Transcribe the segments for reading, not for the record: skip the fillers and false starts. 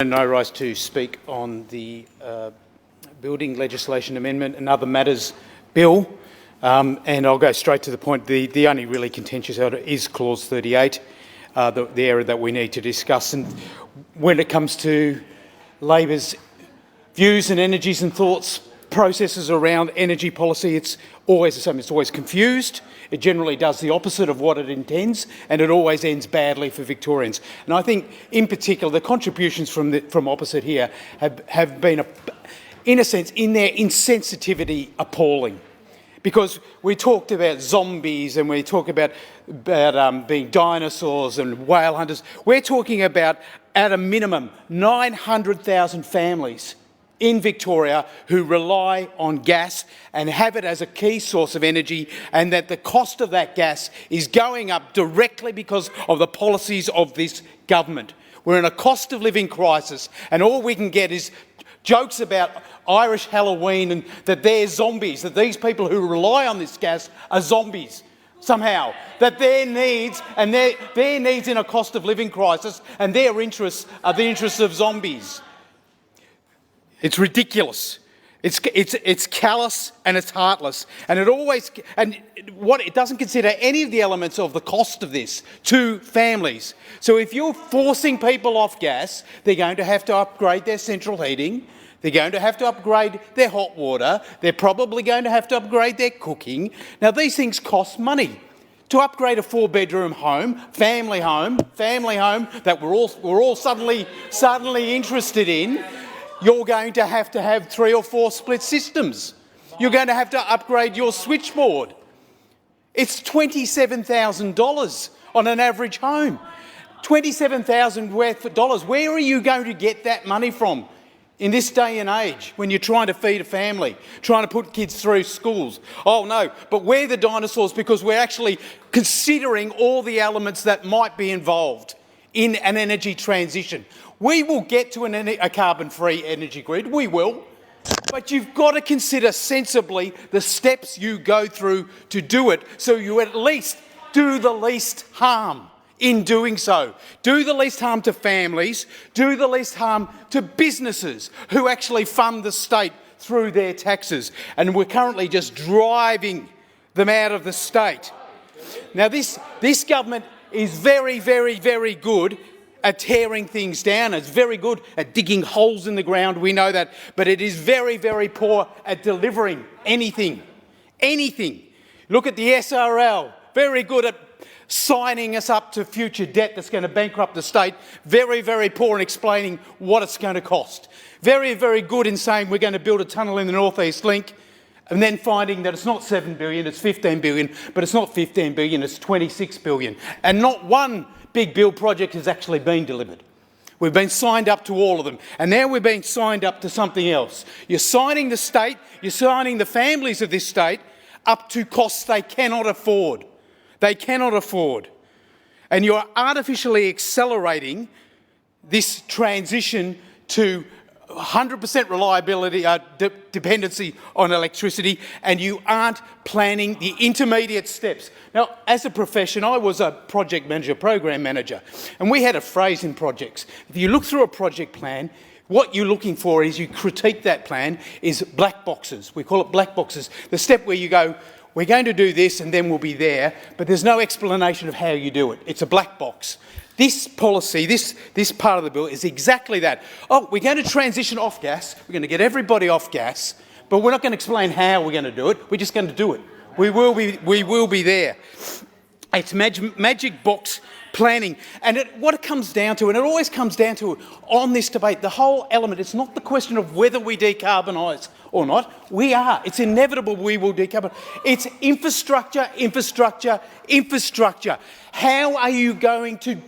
No rise to speak on the Building Legislation Amendment and Other Matters Bill, and I'll go straight to the point. The only really contentious area is Clause 38, the area that we need to discuss. And when it comes to Labor's views and energies and thoughts, processes around energy policy, it's always the same. It's always confused. It generally does the opposite of what it intends, and it always ends badly for Victorians. And I think, in particular, the contributions from opposite here have been, in a sense, in their insensitivity, appalling. Because we talked about zombies and we talk about being dinosaurs and whale hunters. We're talking about, at a minimum, 900,000 families in Victoria who rely on gas and have it as a key source of energy, and that the cost of that gas is going up directly because of the policies of this government. We're in a cost of living crisis, and all we can get is jokes about Irish Halloween and that they're zombies, that these people who rely on this gas are zombies somehow, that their needs in a cost of living crisis and their interests are the interests of zombies. It's ridiculous. It's callous and it's heartless, and it doesn't consider any of the elements of the cost of this to families. So if you're forcing people off gas, they're going to have to upgrade their central heating. They're going to have to upgrade their hot water. They're probably going to have to upgrade their cooking. Now, these things cost money. To upgrade a four-bedroom home, family home that we're all suddenly interested in, you're going to have 3 or 4 split systems. You're going to have to upgrade your switchboard. It's $27,000 on an average home. $27,000 worth of dollars. Where are you going to get that money from in this day and age when you're trying to feed a family, trying to put kids through schools? Oh no, but we're the dinosaurs because we're actually considering all the elements that might be involved in an energy transition. We will get to a carbon-free energy grid, we will, but you've got to consider sensibly the steps you go through to do it, so you at least do the least harm in doing so. Do the least harm to families, do the least harm to businesses who actually fund the state through their taxes, and we're currently just driving them out of the state. Now this government is very, very, very good at tearing things down. It's very good at digging holes in the ground, we know that, but it is very, very poor at delivering anything. Look at the SRL, very good at signing us up to future debt that's going to bankrupt the state. Very, very poor in explaining what it's going to cost. Very, very good in saying we're going to build a tunnel in the North East Link, and then finding that it's not 7 billion, it's 15 billion, but it's not 15 billion, it's 26 billion. And not one big build project has actually been delivered. We've been signed up to all of them, and now we're being signed up to something else. You're signing the state, you're signing the families of this state up to costs they cannot afford. They cannot afford. And you're artificially accelerating this transition to 100% reliability, dependency on electricity, and you aren't planning the intermediate steps. Now, as a profession, I was a project manager, program manager, and we had a phrase in projects. If you look through a project plan, what you're looking for is you critique that plan is black boxes. We call it black boxes. The step where you go, we're going to do this and then we'll be there, but there's no explanation of how you do it. It's a black box. This policy, this part of the bill is exactly that. Oh, we're going to transition off gas. We're going to get everybody off gas, but we're not going to explain how we're going to do it. We're just going to do it. We will be there. It's magic box planning. And what it comes down to, and it always comes down to on this debate, the whole element, it's not the question of whether we decarbonise or not. We are. It's inevitable we will decarbonise. It's infrastructure, infrastructure, infrastructure. How are you going to,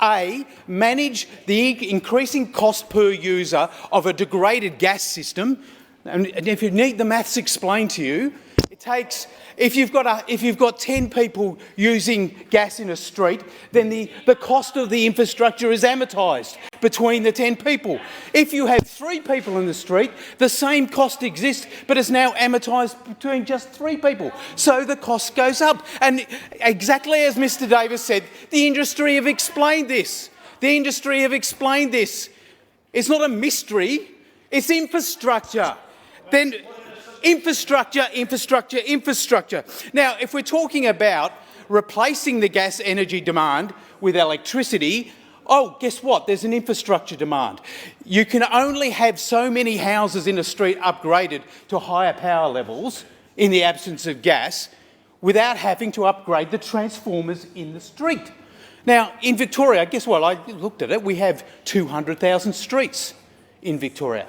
A, manage the increasing cost per user of a degraded gas system? And if you need the maths explained to you, it takes, if you've got 10 people using gas in a street, then the cost of the infrastructure is amortised between the 10 people. If you have 3 people in the street, the same cost exists, but it's now amortised between just 3 people. So the cost goes up. And exactly as Mr Davis said, the industry have explained this. It's not a mystery, it's infrastructure. Then infrastructure, infrastructure, infrastructure. Now, if we're talking about replacing the gas energy demand with electricity, oh, guess what? There's an infrastructure demand. You can only have so many houses in a street upgraded to higher power levels in the absence of gas without having to upgrade the transformers in the street. Now, in Victoria, guess what? I looked at it. We have 200,000 streets in Victoria.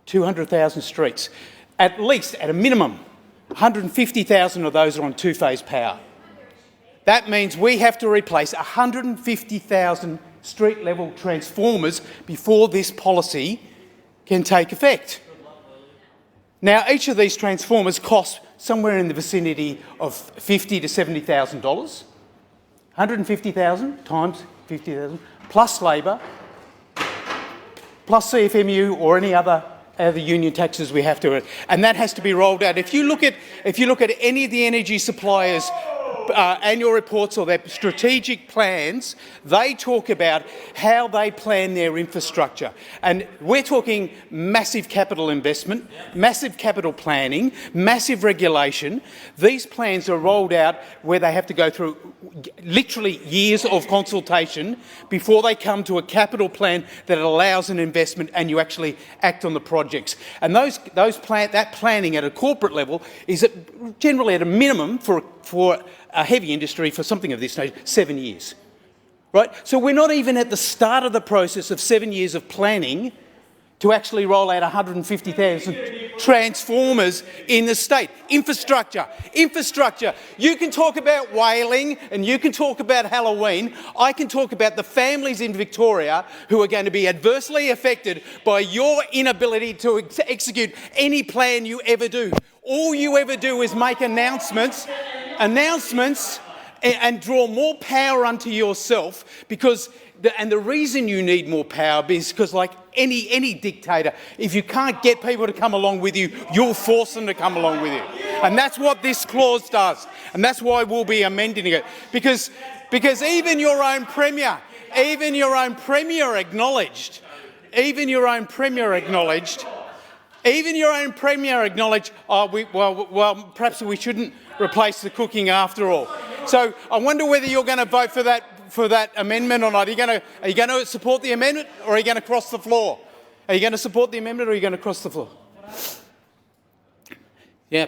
200,000 streets. At least, at a minimum, 150,000 of those are on two-phase power. That means we have to replace 150,000 street-level transformers before this policy can take effect. Now, each of these transformers costs somewhere in the vicinity of $50,000 to $70,000. 150,000 times 50,000 plus labour, plus CFMU or any other union taxes we have to, and that has to be rolled out. If you look at any of the energy suppliers' annual reports or their strategic plans, they talk about how they plan their infrastructure. And we're talking massive capital investment, massive capital planning, massive regulation. These plans are rolled out where they have to go through literally years of consultation before they come to a capital plan that allows an investment and you actually act on the projects. And that planning at a corporate level is generally at a minimum for a heavy industry for something of this nature, 7 years. Right? So we're not even at the start of the process of 7 years of planning to actually roll out 150,000 transformers in the state. Infrastructure, infrastructure. You can talk about whaling and you can talk about Halloween. I can talk about the families in Victoria who are going to be adversely affected by your inability to execute any plan you ever do. All you ever do is make announcements and draw more power unto yourself because the reason you need more power is because, like any dictator, if you can't get people to come along with you, you'll force them to come along with you. And that's what this clause does. And that's why we'll be amending it. Because even your own Premier acknowledged, well, perhaps we shouldn't replace the cooking after all. So I wonder whether you're going to vote for that amendment or not. Are you going to support the amendment or are you going to cross the floor? Are you going to support the amendment or are you going to cross the floor? Yeah.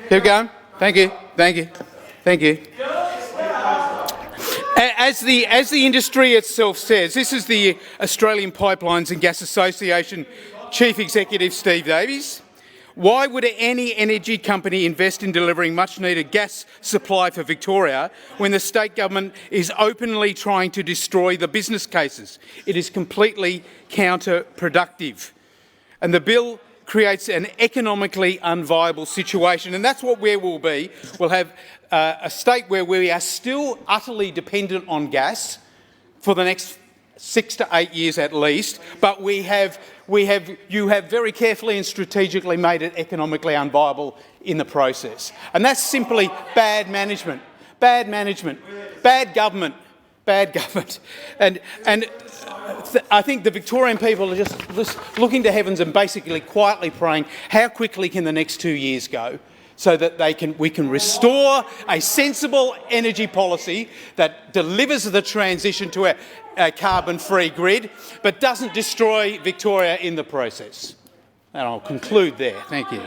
Keep going. Thank you. Thank you. Thank you. As the industry itself says, this is the Australian Pipelines and Gas Association Chief Executive Steve Davies. Why would any energy company invest in delivering much-needed gas supply for Victoria when the state government is openly trying to destroy the business cases? It is completely counterproductive. And the bill creates an economically unviable situation, and that's what we will be. We'll have a state where we are still utterly dependent on gas for the next 6 to 8 years at least, but you have very carefully and strategically made it economically unviable in the process. And that's simply bad management, bad government. And I think the Victorian people are just looking to heavens and basically quietly praying, how quickly can the next 2 years go so that we can restore a sensible energy policy that delivers the transition to a carbon-free grid but doesn't destroy Victoria in the process. And I'll conclude there. Thank you.